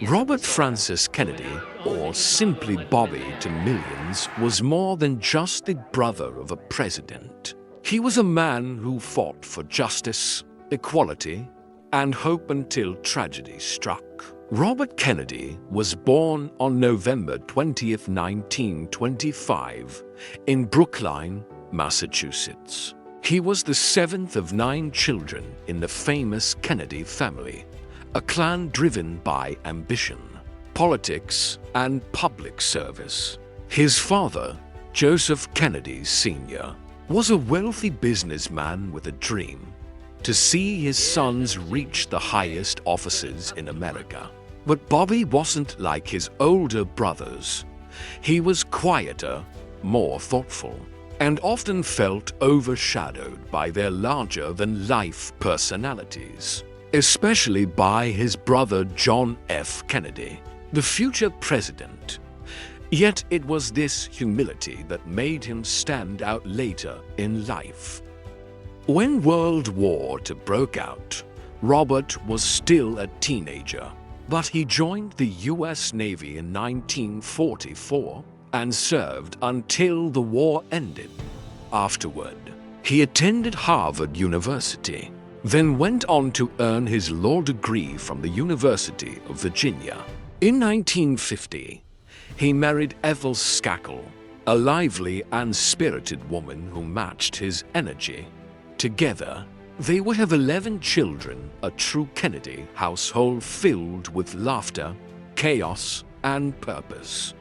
Robert Francis Kennedy, or simply Bobby to millions, was more than just the brother of a president. He was a man who fought for justice, equality, and hope until tragedy struck. Robert Kennedy was born on November 20th, 1925, in Brookline, Massachusetts. He was the seventh of 9 children in the famous Kennedy family, a clan driven by ambition, politics, and public service. His father, Joseph Kennedy Sr., was a wealthy businessman with a dream to see his sons reach the highest offices in America. But Bobby wasn't like his older brothers. He was quieter, more thoughtful, and often felt overshadowed by their larger-than-life personalities, especially by his brother John F. Kennedy, the future president. Yet it was this humility that made him stand out later in life. When World War II broke out, Robert was still a teenager, but he joined the U.S. Navy in 1944 and served until the war ended. Afterward, he attended Harvard University, then went on to earn his law degree from the University of Virginia. In 1950, he married Ethel Skakel, a lively and spirited woman who matched his energy. Together, they would have 11 children, a true Kennedy household filled with laughter, chaos, and purpose.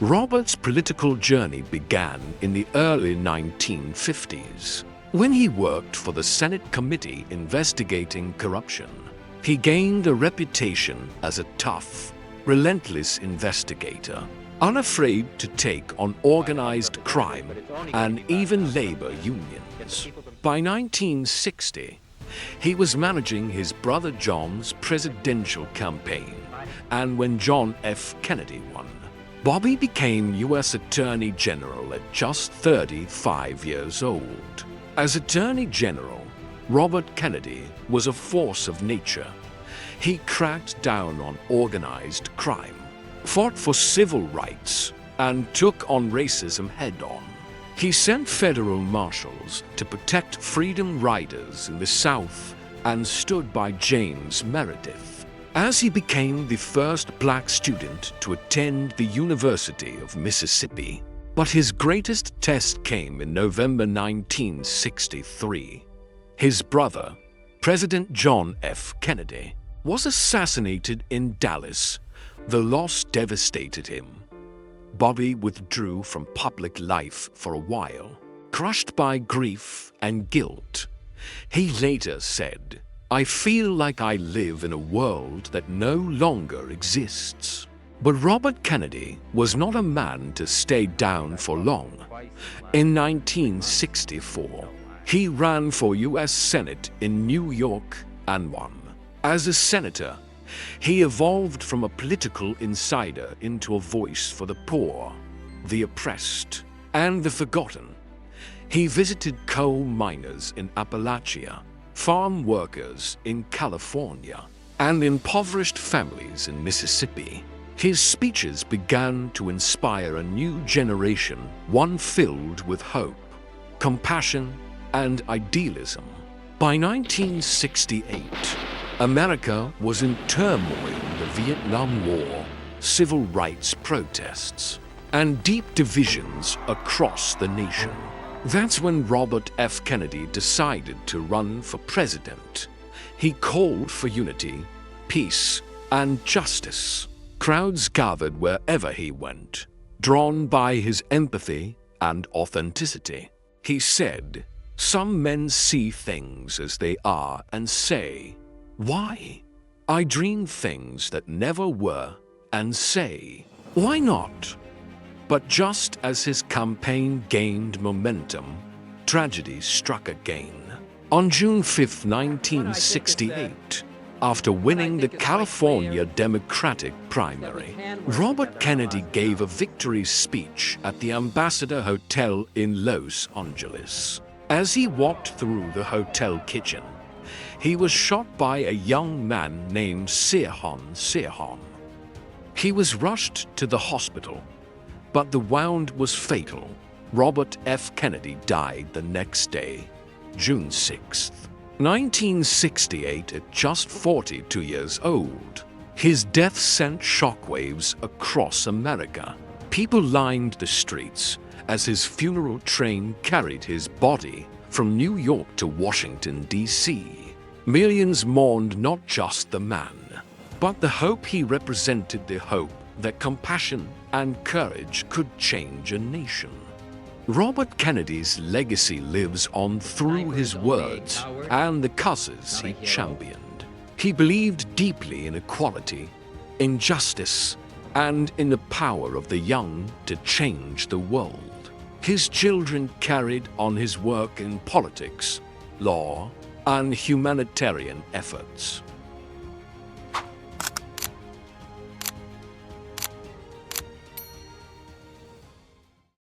Robert's political journey began in the early 1950s, when he worked for the Senate committee investigating corruption. He gained a reputation as a tough, relentless investigator, unafraid to take on organized crime and even labor unions. By 1960, he was managing his brother John's presidential campaign, and when John F. Kennedy won, Bobby became U.S. Attorney General at just 35 years old. As Attorney General, Robert Kennedy was a force of nature. He cracked down on organized crime, fought for civil rights, and took on racism head-on. He sent federal marshals to protect freedom riders in the South and stood by James Meredith as he became the first black student to attend the University of Mississippi. But his greatest test came in November 1963. His brother, President John F. Kennedy, was assassinated in Dallas. The loss devastated him. Bobby withdrew from public life for a while, crushed by grief and guilt. He later said, "I feel like I live in a world that no longer exists." But Robert Kennedy was not a man to stay down for long. In 1964, he ran for U.S. Senate in New York and won. As a senator, he evolved from a political insider into a voice for the poor, the oppressed, and the forgotten. He visited coal miners in Appalachia, farm workers in California, and impoverished families in Mississippi. His speeches began to inspire a new generation, one filled with hope, compassion, and idealism. By 1968, America was in turmoil in the Vietnam War, civil rights protests, and deep divisions across the nation. That's when Robert F. Kennedy decided to run for president. He called for unity, peace, and justice. Crowds gathered wherever he went, drawn by his empathy and authenticity. He said, "Some men see things as they are and say, 'Why?' I dream things that never were and say, 'Why not?'" But just as his campaign gained momentum, tragedy struck again. On June 5, 1968, after winning the California Democratic primary, Robert Kennedy gave a victory speech at the Ambassador Hotel in Los Angeles. As he walked through the hotel kitchen, he was shot by a young man named Sirhan Sirhan. He was rushed to the hospital, but the wound was fatal. Robert F. Kennedy died the next day, June 6, 1968, at just 42 years old. His death sent shockwaves across America. People lined the streets as his funeral train carried his body from New York to Washington, D.C. Millions mourned not just the man, but the hope he represented, the hope that compassion and courage could change a nation. Robert Kennedy's legacy lives on through his words and the causes he championed. He believed deeply in equality, in justice, and in the power of the young to change the world. His children carried on his work in politics, law, and humanitarian efforts.